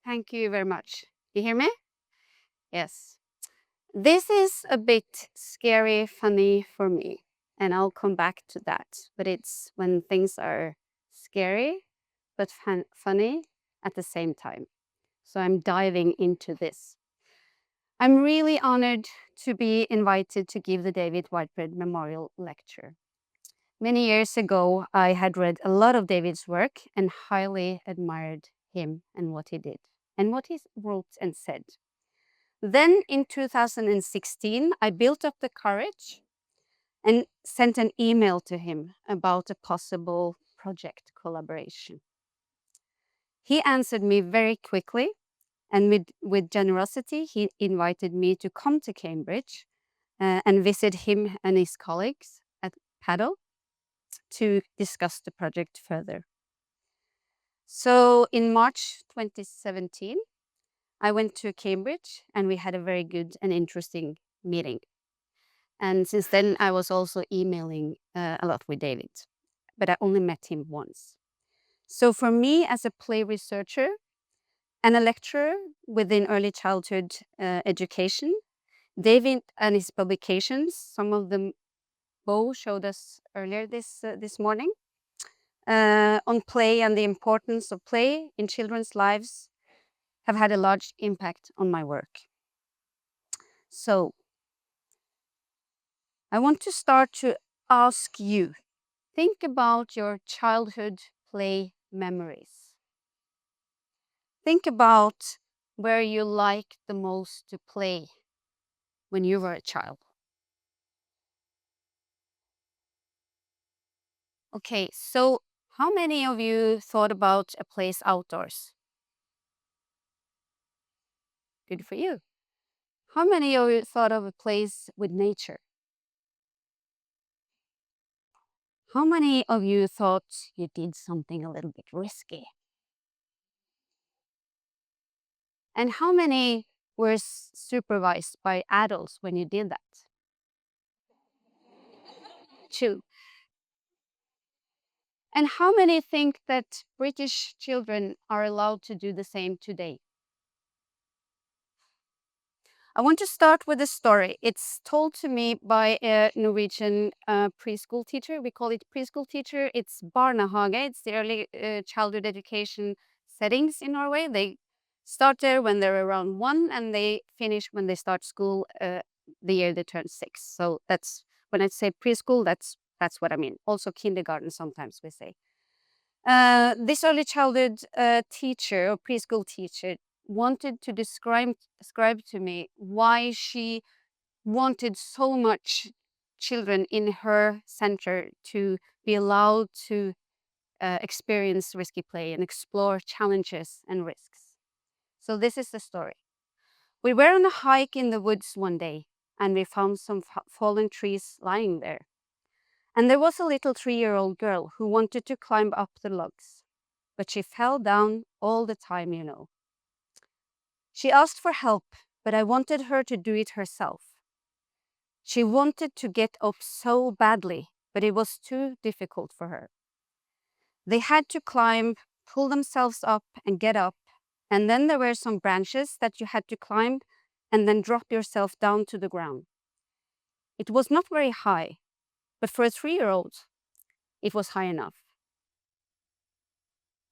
Thank you very much. You hear me? Yes. This is a bit scary, funny for me, and I'll come back to that. But it's when things are scary but funny at the same time. So I'm diving into this. I'm really honored to be invited to give the David Whitebread Memorial Lecture. Many years ago, I had read a lot of David's work and highly admired him and what he did and what he wrote and said. Then in 2016, I built up the courage and sent an email to him about a possible project collaboration. He answered me very quickly, and with generosity, he invited me to come to Cambridge and visit him and his colleagues at Paddle to discuss the project further. So in March 2017, I went to Cambridge and we had a very good and interesting meeting. And since then, I was also emailing a lot with David, but I only met him once. So for me, as a play researcher and a lecturer within early childhood education, David and his publications, some of them Bo showed us earlier this morning, on play and the importance of play in children's lives have had a large impact on my work. So I want to start to ask you, think about your childhood play memories. Think about where you liked the most to play when you were a child. Okay, so how many of you thought about a place outdoors? Good for you. How many of you thought of a place with nature? How many of you thought you did something a little bit risky? And how many were supervised by adults when you did that? 2. And how many think that British children are allowed to do the same today? I want to start with a story. It's told to me by a Norwegian preschool teacher. We call it preschool teacher. It's barnehage. It's the early childhood education settings in Norway. They start there when they're around 1 and they finish when they start school the year they turn 6. So that's when I say preschool, that's what I mean. Also kindergarten sometimes we say. This early childhood teacher or preschool teacher wanted to describe to me why she wanted so much children in her center to be allowed to experience risky play and explore challenges and risks. So this is the story. We were on a hike in the woods one day and we found some fallen trees lying there. And there was a little 3-year-old girl who wanted to climb up the logs, but she fell down all the time, you know. She asked for help, but I wanted her to do it herself. She wanted to get up so badly, but it was too difficult for her. They had to climb, pull themselves up and get up, and then there were some branches that you had to climb and then drop yourself down to the ground. It was not very high, but for a 3-year-old, it was high enough.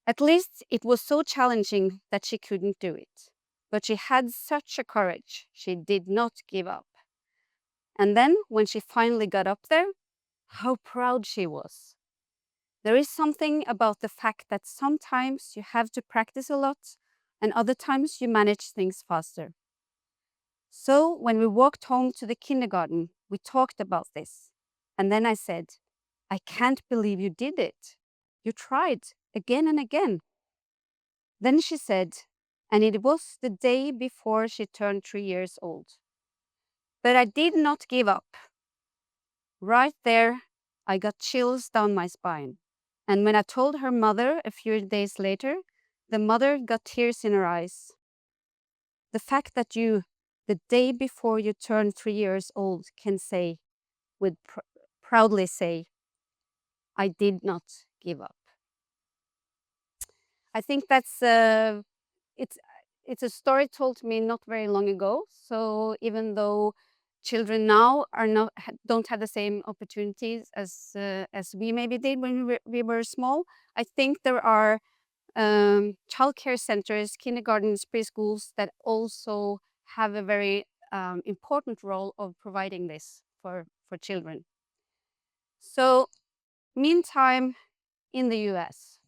At least it was so challenging that she couldn't do it. But she had such a courage, she did not give up. And then, when she finally got up there, how proud she was. There is something about the fact that sometimes you have to practice a lot, and other times you manage things faster. So, when we walked home to the kindergarten, we talked about this. And then I said, I can't believe you did it. You tried again and again. Then she said, and it was the day before she turned 3 years old. But I did not give up. Right there, I got chills down my spine. And when I told her mother a few days later, the mother got tears in her eyes. The fact that you, the day before you turn 3 years old, can say, proudly say, I did not give up. I think that's it's a story told to me not very long ago. So even though children now are not don't have the same opportunities as we maybe did when we were small, I think there are childcare centers, kindergartens, preschools that also have a very important role of providing this for children. So, meantime, in the US,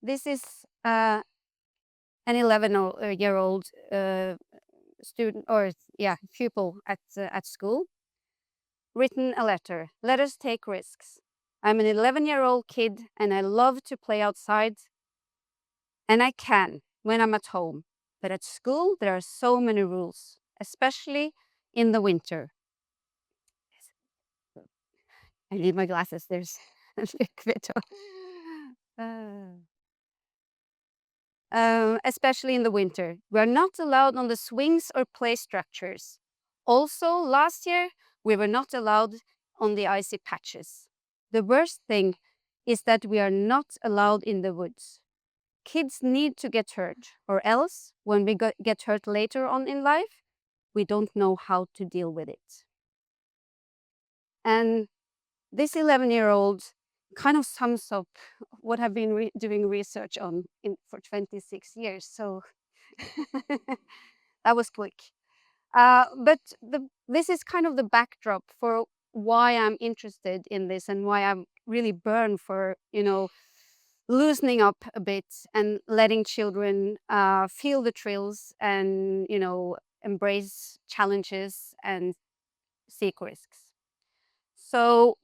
this is an 11-year-old student, or yeah, pupil at school, written a letter. Let us take risks. I'm an 11-year-old kid and I love to play outside, and I can when I'm at home. But at school, there are so many rules, especially in the winter. I need my glasses. There's a little bit of, especially in the winter. We are not allowed on the swings or play structures. Also, last year, we were not allowed on the icy patches. The worst thing is that we are not allowed in the woods. Kids need to get hurt, or else, when we get hurt later on in life, we don't know how to deal with it. And this 11-year-old kind of sums up what I've been doing research on for 26 years. So that was quick. But this is kind of the backdrop for why I'm interested in this and why I'm really burned for, loosening up a bit and letting children feel the thrills and, embrace challenges and seek risks. So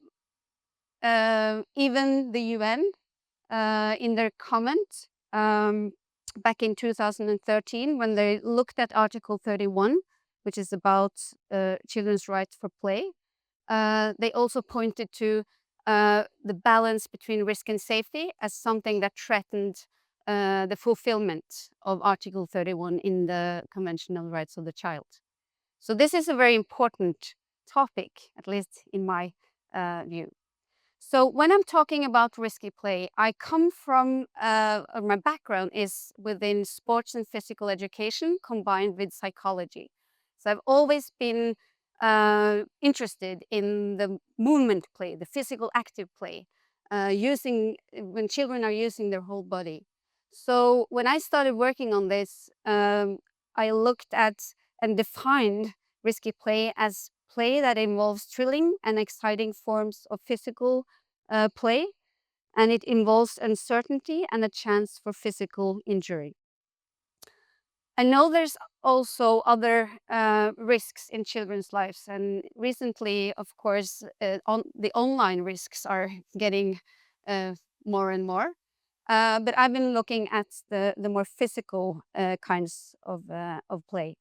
even the UN, in their comment back in 2013, when they looked at Article 31, which is about children's right for play, they also pointed to the balance between risk and safety as something that threatened the fulfillment of Article 31 in the Convention on the Rights of the Child. So this is a very important topic, at least in my view. So when I'm talking about risky play, I come from, my background is within sports and physical education combined with psychology. So I've always been interested in the movement play, the physical active play, when children are using their whole body. So when I started working on this, I looked at and defined risky play as play that involves thrilling and exciting forms of physical play, and it involves uncertainty and a chance for physical injury. I know there's also other risks in children's lives, and recently, of course, the online risks are getting more and more. But I've been looking at the more physical kinds of play.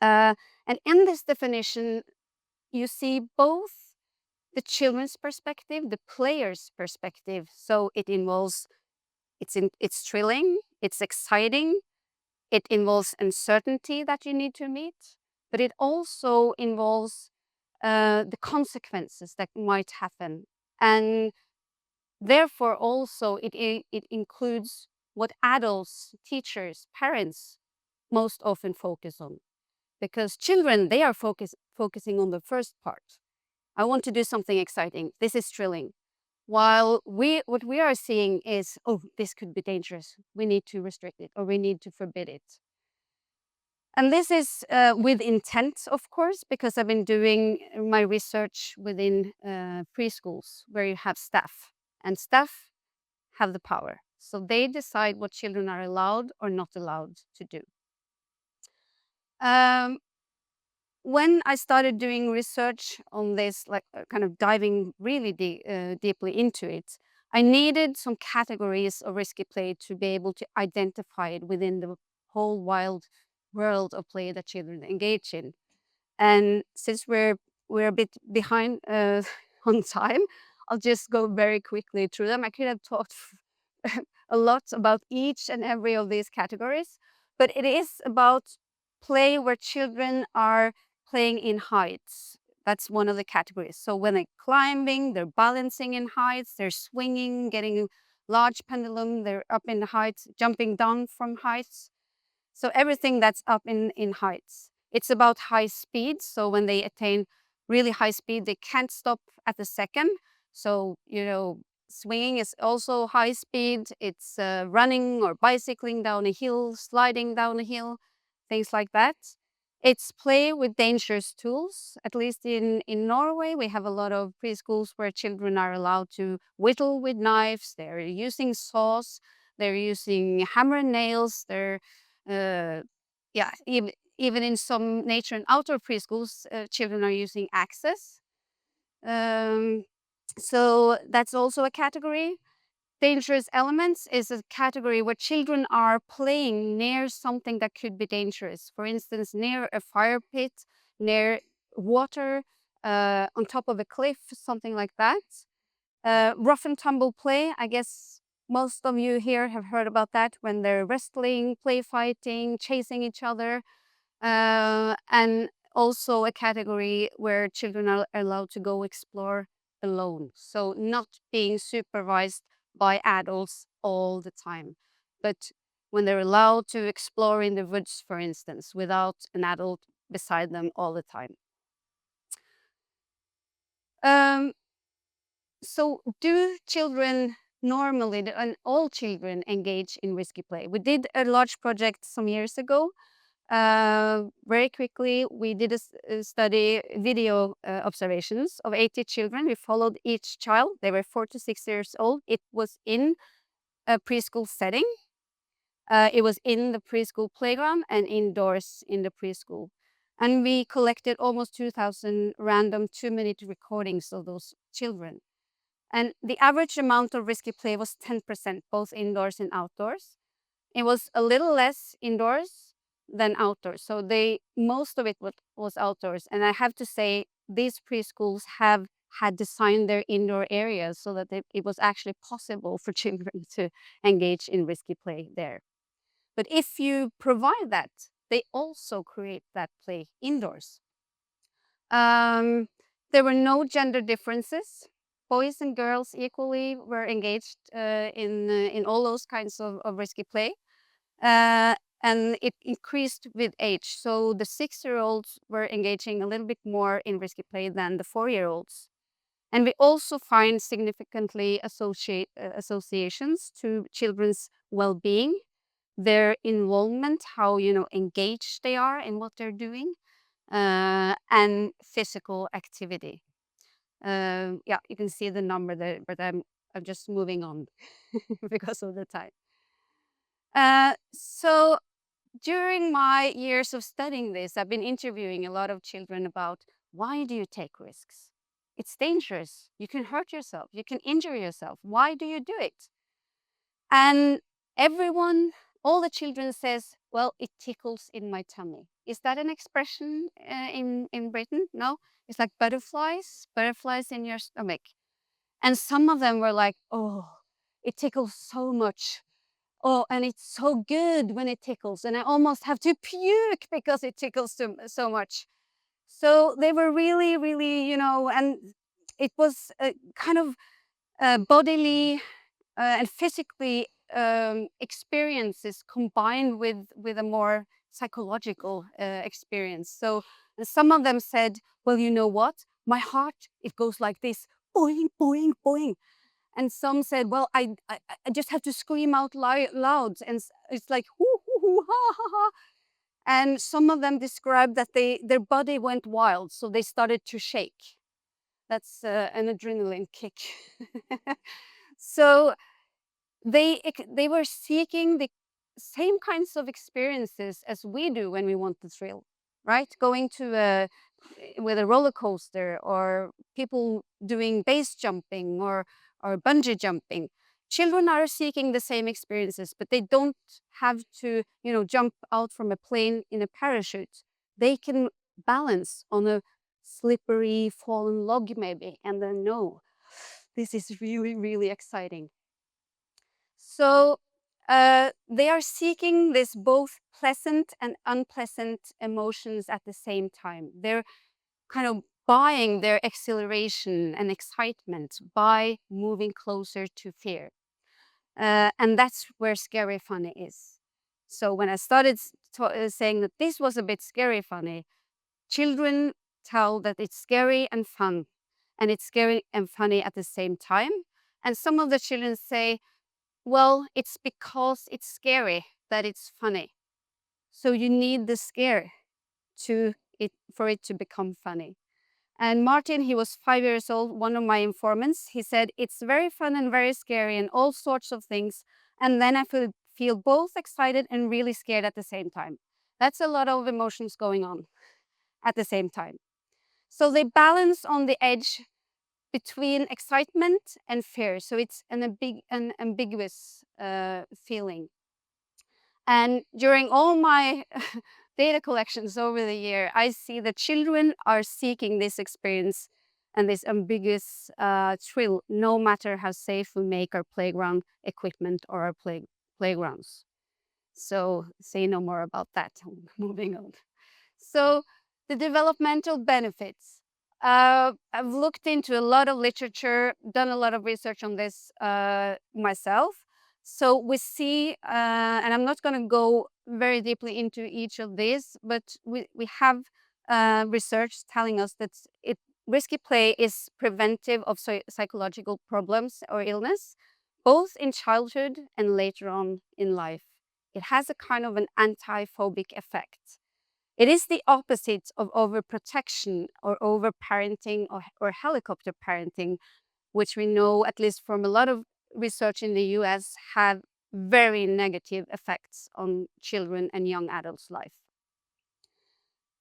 And in this definition, you see both the children's perspective, the player's perspective. So it involves, it's thrilling, it's exciting, it involves uncertainty that you need to meet, but it also involves the consequences that might happen. And therefore also it includes what adults, teachers, parents most often focus on. Because children, they are focusing on the first part. I want to do something exciting. This is thrilling. While what we are seeing is, oh, this could be dangerous. We need to restrict it, or we need to forbid it. And this is with intent, of course, because I've been doing my research within preschools where you have staff, and staff have the power. So they decide what children are allowed or not allowed to do. When I started doing research on this, like kind of diving really deeply into it, I needed some categories of risky play to be able to identify it within the whole wild world of play that children engage in. And since we're a bit behind on time, I'll just go very quickly through them. I could have talked a lot about each and every of these categories, but it is about play where children are playing in heights. That's one of the categories. So when they're climbing, they're balancing in heights, they're swinging, getting large pendulum, they're up in the heights, jumping down from heights. So everything that's up in heights. It's about high speed. So when they attain really high speed, they can't stop at the second. So, swinging is also high speed. It's running or bicycling down a hill, sliding down a hill, things like that. It's play with dangerous tools. At least in Norway, we have a lot of preschools where children are allowed to whittle with knives. They're using saws. They're using hammer and nails. They're, yeah, even in some nature and outdoor preschools, children are using axes. Um, so that's also a category. Dangerous elements is a category where children are playing near something that could be dangerous. For instance, near a fire pit, near water, on top of a cliff, something like that. Rough and tumble play, I guess most of you here have heard about that when they're wrestling, play fighting, chasing each other. And also a category where children are allowed to go explore alone. So not being supervised by adults all the time, but when they're allowed to explore in the woods, for instance, without an adult beside them all the time. Um, so do children normally, and all children, engage in risky play? We did a large project some years ago. Very quickly, we did a study, video observations of 80 children. We followed each child. They were 4 to 6 years old. It was in a preschool setting. It was in the preschool playground and indoors in the preschool. And we collected almost 2,000 random 2-minute recordings of those children. And the average amount of risky play was 10%, both indoors and outdoors. It was a little less indoors than outdoors. So most of it was outdoors. And I have to say, these preschools have had designed their indoor areas so that it was actually possible for children to engage in risky play there. But if you provide that, they also create that play indoors. There were no gender differences. Boys and girls equally were engaged in all those kinds of risky play. And it increased with age. So the 6-year-olds were engaging a little bit more in risky play than the 4-year-olds. And we also find significantly associations to children's well-being, their involvement, how engaged they are in what they're doing, and physical activity. Yeah, you can see the number there, but I'm just moving on because of the time. So during my years of studying this, I've been interviewing a lot of children about, why do you take risks? It's dangerous. You can hurt yourself. You can injure yourself. Why do you do it? And everyone, all the children says, well, it tickles in my tummy. Is that an expression in Britain? No, it's like butterflies in your stomach. And some of them were like, oh, it tickles so much. Oh, and it's so good when it tickles, and I almost have to puke because it tickles so much. So they were really, really, and it was kind of bodily and physically experiences combined with a more psychological experience. So some of them said, well, you know what? My heart, it goes like this, boing, boing, boing. And some said, well, I just have to scream out loud. And it's like, hoo, hoo, hoo, ha, ha, ha. And some of them described that their body went wild. So they started to shake. That's an adrenaline kick. So they were seeking the same kinds of experiences as we do when we want the thrill, right? Going to with a roller coaster, or people doing base jumping or bungee jumping. Children are seeking the same experiences, but they don't have to, jump out from a plane in a parachute. They can balance on a slippery fallen log maybe, and then no, this is really, really exciting. So they are seeking this both pleasant and unpleasant emotions at the same time. They're kind of buying their exhilaration and excitement by moving closer to fear. And that's where scary funny is. So when I started saying that this was a bit scary funny, children tell that it's scary and fun, and it's scary and funny at the same time. And some of the children say, well, it's because it's scary that it's funny. So you need the scare for it to become funny. And Martin, he was 5 years old, one of my informants. He said, it's very fun and very scary and all sorts of things. And then I feel both excited and really scared at the same time. That's a lot of emotions going on at the same time. So they balance on the edge between excitement and fear. So it's an ambiguous feeling. And during all my data collections over the year, I see that children are seeking this experience and this ambiguous thrill, no matter how safe we make our playground equipment or our playgrounds. So say no more about that. Moving on. So the developmental benefits. I've looked into a lot of literature, done a lot of research on this myself. So we see, and I'm not going to go very deeply into each of these, but we have research telling us that risky play is preventive of psychological problems or illness, both in childhood and later on in life. It has a kind of an anti-phobic effect. It is the opposite of overprotection or overparenting or helicopter parenting, which we know, at least from a lot of research in the US, have very negative effects on children and young adults' life.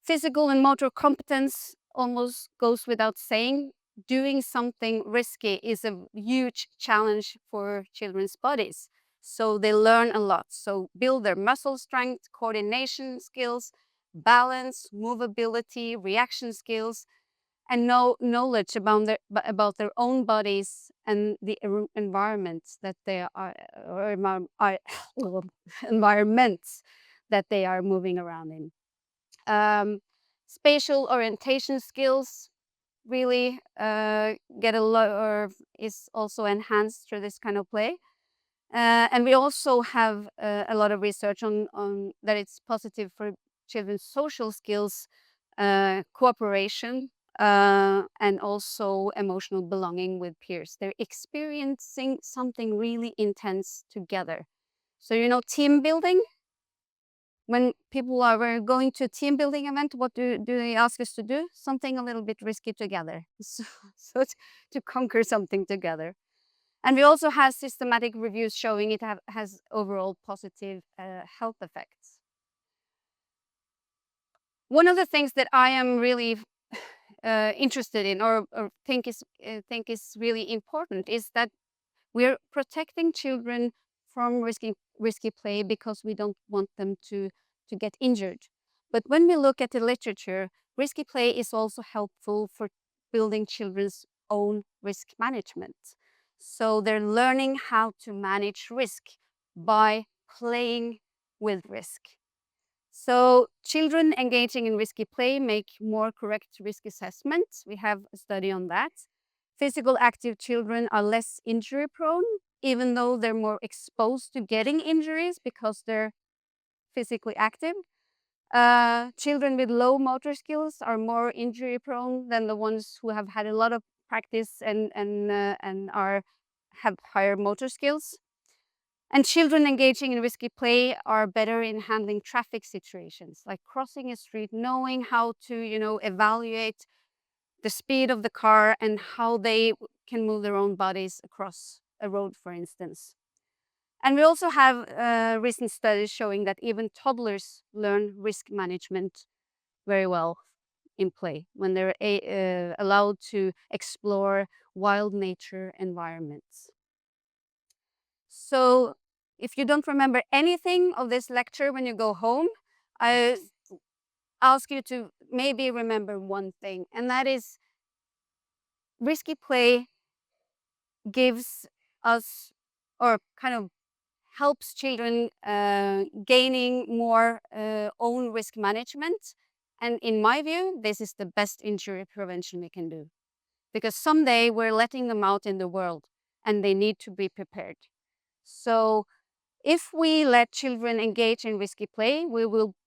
Physical and motor competence almost goes without saying. Doing something risky is a huge challenge for children's bodies. So they learn a lot. So build their muscle strength, coordination skills, balance, movability, reaction skills, and knowledge about their own bodies and the environments that they environments that they are moving around in. Spatial orientation skills really get a lot, or is also enhanced through this kind of play. And we also have a lot of research on that it's positive for children's social skills, cooperation, and also emotional belonging with peers. They're experiencing something really intense together. So, team building. When people are going to a team building event, what do they ask us to do? Something a little bit risky together. So to conquer something together. And we also have systematic reviews showing it has overall positive health effects. One of the things that I am really interested in, or think is really important, is that we're protecting children from risky play because we don't want them to get injured. But when we look at the literature, risky play is also helpful for building children's own risk management. So they're learning how to manage risk by playing with risk. So children engaging in risky play make more correct risk assessments. We have a study on that. Physical active children are less injury prone, even though they're more exposed to getting injuries because they're physically active. Children with low motor skills are more injury prone than the ones who have had a lot of practice and have higher motor skills. And children engaging in risky play are better in handling traffic situations, like crossing a street, knowing how to, evaluate the speed of the car and how they can move their own bodies across a road, for instance. And we also have recent studies showing that even toddlers learn risk management very well in play when they're allowed to explore wild nature environments. So if you don't remember anything of this lecture when you go home, I ask you to maybe remember one thing, and that is risky play gives us, or kind of helps children gaining more own risk management. And in my view, this is the best injury prevention we can do. Because someday we're letting them out in the world and they need to be prepared. So If we let children engage in risky play,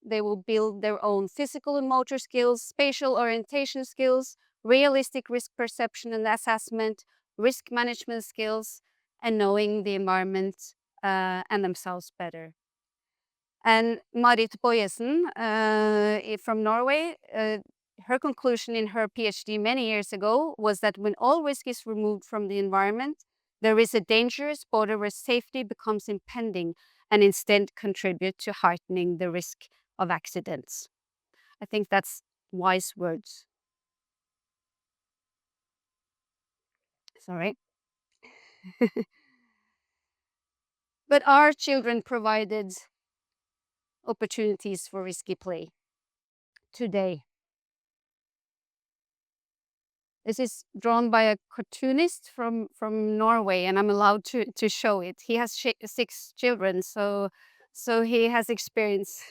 they will build their own physical and motor skills, spatial orientation skills, realistic risk perception and assessment, risk management skills, and knowing the environment and themselves better. And Marit Bojesen from Norway, her conclusion in her PhD many years ago was that when all risk is removed from the environment, there is a dangerous border where safety becomes impending and instead contribute to heightening the risk of accidents. I think that's wise words. Sorry. But are children provided opportunities for risky play today? This is drawn by a cartoonist from Norway, and I'm allowed to show it. He has 6 children, so he has experience.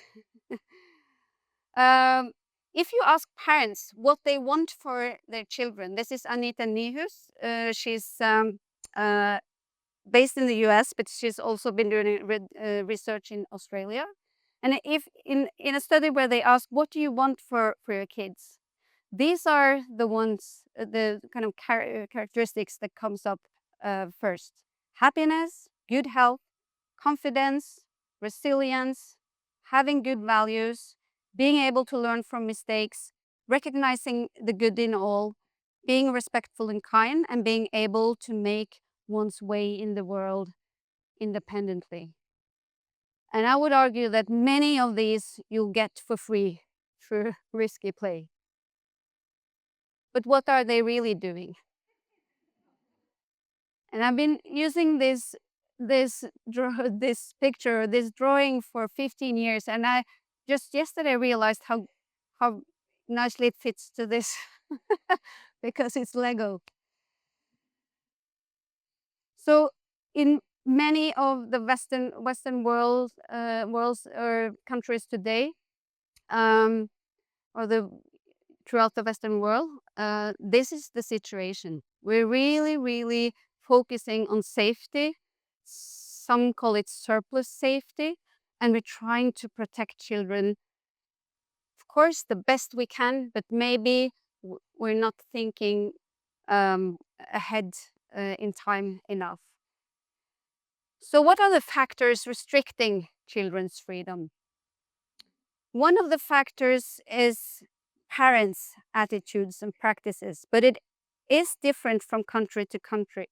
um, if you ask parents what they want for their children, this is Anita Nihus. She's based in the US, but she's also been doing research in Australia. And if in a study where they ask, what do you want for your kids? These are the ones, the kind of characteristics that comes up first. Happiness, good health, confidence, resilience, having good values, being able to learn from mistakes, recognizing the good in all, being respectful and kind, and being able to make one's way in the world independently. And I would argue that many of these you'll get for free through risky play. But what are they really doing? And I've been using this picture, this drawing for 15 years, and I just yesterday realized how nicely it fits to this because it's Lego. So in many of the Western worlds or countries today, or throughout the Western world, this is the situation. We're really focusing on safety. Some call it surplus safety, and we're trying to protect children, of course, the best we can, but maybe we're not thinking ahead in time enough. So what are the factors restricting children's freedom? One of the factors is parents' attitudes and practices, but it is different from country to country.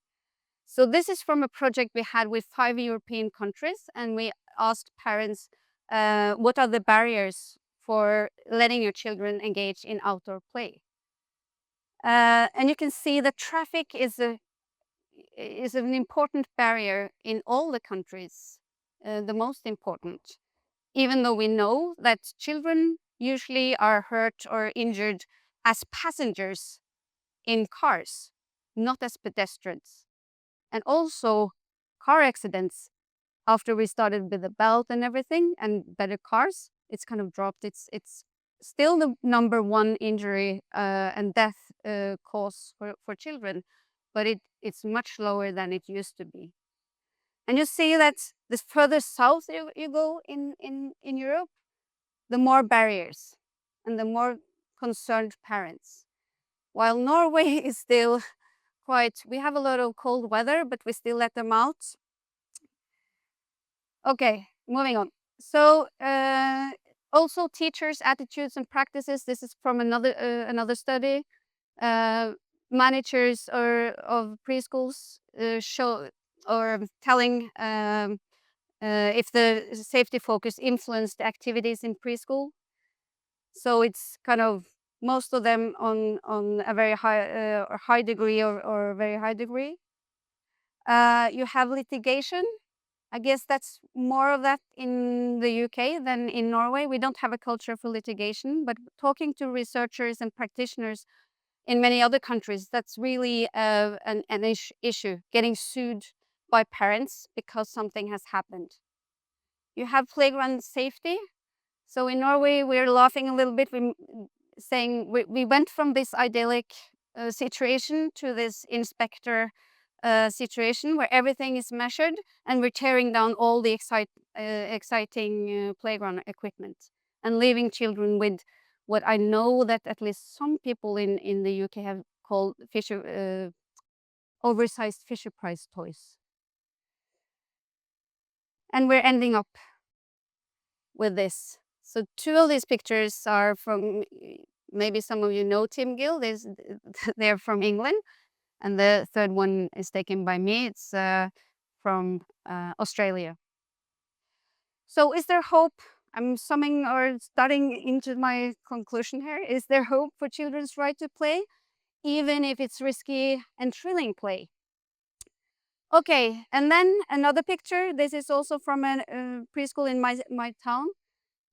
So this is from a project we had with 5 European countries, and we asked parents, what are the barriers for letting your children engage in outdoor play? And you can see that traffic is an important barrier in all the countries, the most important, even though we know that children usually are hurt or injured as passengers in cars, not as pedestrians. And also car accidents, after we started with the belt and everything and better cars, it's kind of dropped. It's still the number 1 injury and death cause for children, but it's much lower than it used to be. And you see that the further south you go in Europe, the more barriers and the more concerned parents. While Norway is still we have a lot of cold weather, but we still let them out. Okay, moving on. So also teachers' attitudes and practices. This is from another study. Managers of preschools show or telling if the safety focus influenced activities in preschool. So it's kind of most of them on a very high degree or very high degree. You have litigation. I guess that's more of that in the UK than in Norway. We don't have a culture for litigation, but talking to researchers and practitioners in many other countries, that's really an issue, getting sued by parents because something has happened. You have playground safety. So in Norway, we're laughing a little bit, saying we went from this idyllic situation to this inspector a situation where everything is measured and we're tearing down all the exciting playground equipment and leaving children with what I know that at least some people in the UK have called oversized Fisher Price toys. And we're ending up with this. So two of these pictures are from, maybe some of you know Tim Gill, they're from England. And the third one is taken by me, it's from Australia. So is there hope? I'm summing or starting into my conclusion here. Is there hope for children's right to play, even if it's risky and thrilling play? Okay, and then another picture. This is also from a preschool in my town.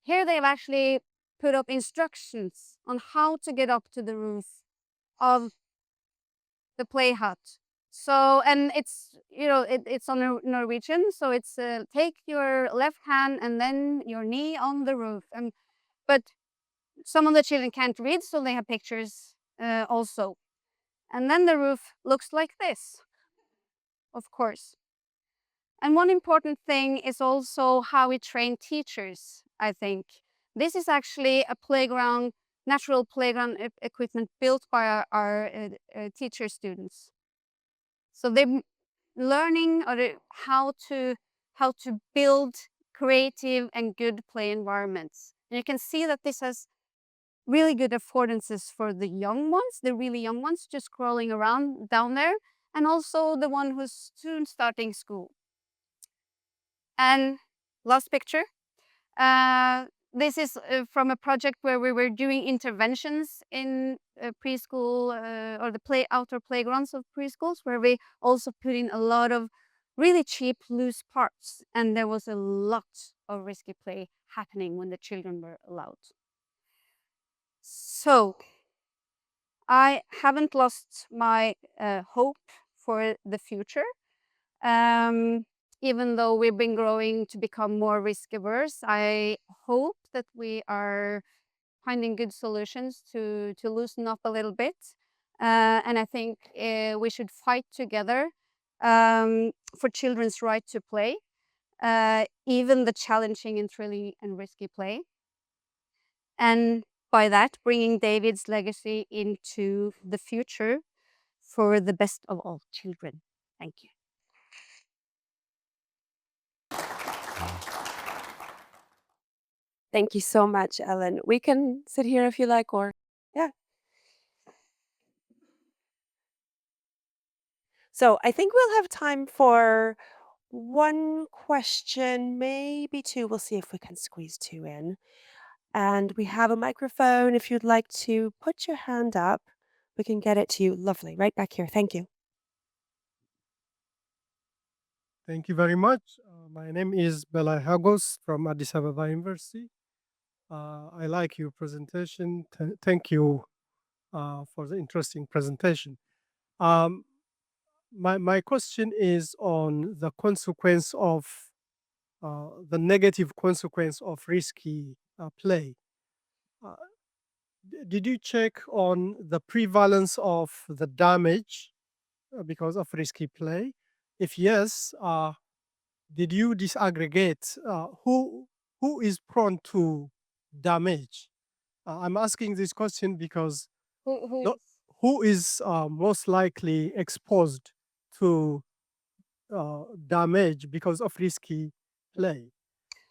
Here they've actually put up instructions on how to get up to the roof of the play hut. So, and it's, you know, it's on Norwegian, so it's take your left hand and then your knee on the roof. But some of the children can't read, so they have pictures also. And then the roof looks like this, of course. And one important thing is also how we train teachers, I think. This is actually a playground, natural playground equipment built by our teacher students. So they're learning how to build creative and good play environments. And you can see that this has really good affordances for the young ones, the really young ones just crawling around down there, and also the one who's soon starting school. And last picture. This is from a project where we were doing interventions in preschool or the outdoor playgrounds of preschools, where we also put in a lot of really cheap loose parts, and there was a lot of risky play happening when the children were allowed. So I haven't lost my hope for the future. Even though we've been growing to become more risk averse, I hope that we are finding good solutions to loosen up a little bit. And I think we should fight together for children's right to play, even the challenging and thrilling and risky play. And by that, bringing David's legacy into the future for the best of all children. Thank you. Thank you so much, Ellen. We can sit here if you like, or yeah. So I think we'll have time for one question, maybe two. We'll see if we can squeeze two in. And we have a microphone. If you'd like to put your hand up, we can get it to you. Lovely. Right back here. Thank you. Thank you very much. My name is Belay Hagos from Addis Ababa University. I like your presentation. Thank you for the interesting presentation. My question is on the consequence of the negative consequence of risky play. Did you check on the prevalence of the damage because of risky play? If yes, did you disaggregate who is prone to damage? I'm asking this question because who is most likely exposed to damage because of risky play?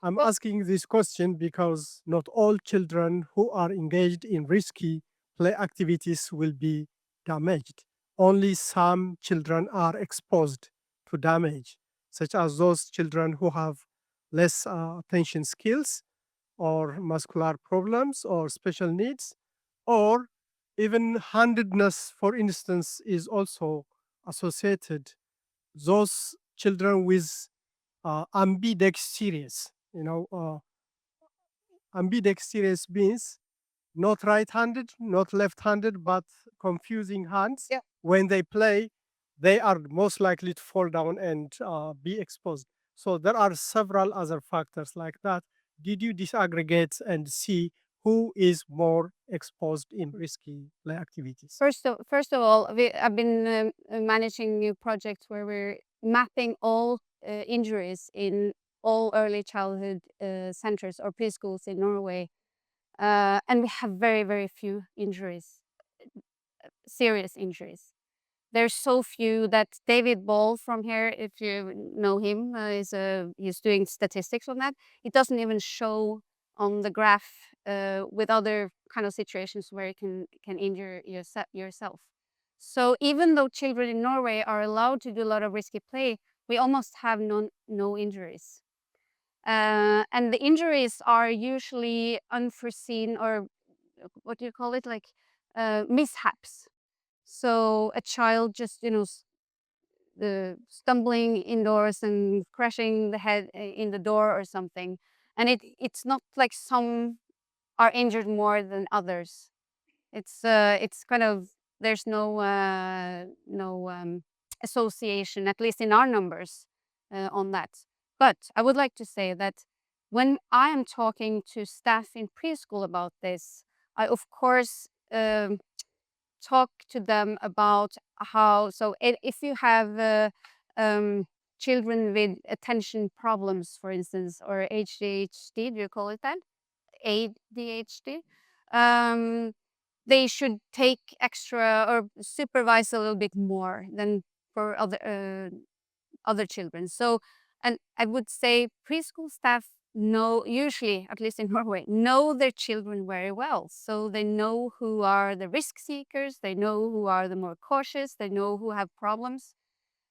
I'm asking this question because not all children who are engaged in risky play activities will be damaged. Only some children are exposed to damage, such as those children who have less attention skills or muscular problems or special needs, or even handedness, for instance, is also associated. Those children with ambidextrous, ambidextrous means not right-handed, not left-handed, but confusing hands. Yeah. When they play, they are most likely to fall down and be exposed. So there are several other factors like that. Did you disaggregate and see who is more exposed in risky play activities? First of all, I've been managing new projects where we're mapping all injuries in all early childhood centers or preschools in Norway, and we have very, very few injuries, serious injuries. There's so few that David Ball from here, if you know him, he's doing statistics on that. It doesn't even show on the graph with other kind of situations where you can injure yourself. So even though children in Norway are allowed to do a lot of risky play, we almost have no injuries. And the injuries are usually unforeseen, or what do you call it, like mishaps. So a child just, stumbling indoors and crashing the head in the door or something. And it's not like some are injured more than others. It's kind of, there's no association, at least in our numbers, on that. But I would like to say that when I am talking to staff in preschool about this, I of course talk to them about how, so if you have children with attention problems, for instance, or ADHD, do you call it that? ADHD. Um, they should take extra or supervise a little bit more than for other children. So, and I would say preschool staff know, usually, at least in Norway, know their children very well. So they know who are the risk seekers, they know who are the more cautious, they know who have problems.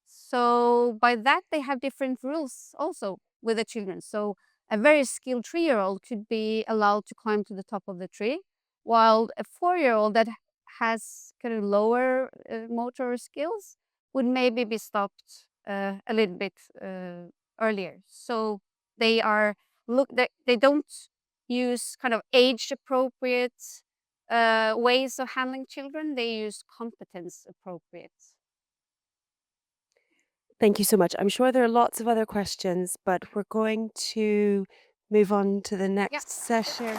So by that, they have different rules also with the children. So a very skilled 3-year-old could be allowed to climb to the top of the tree, while a 4-year-old that has kind of lower motor skills would maybe be stopped a little bit earlier. So they are they don't use kind of age appropriate ways of handling children. They use competence appropriate. Thank you so much. I'm sure there are lots of other questions, but we're going to move on to the Yeah. next session.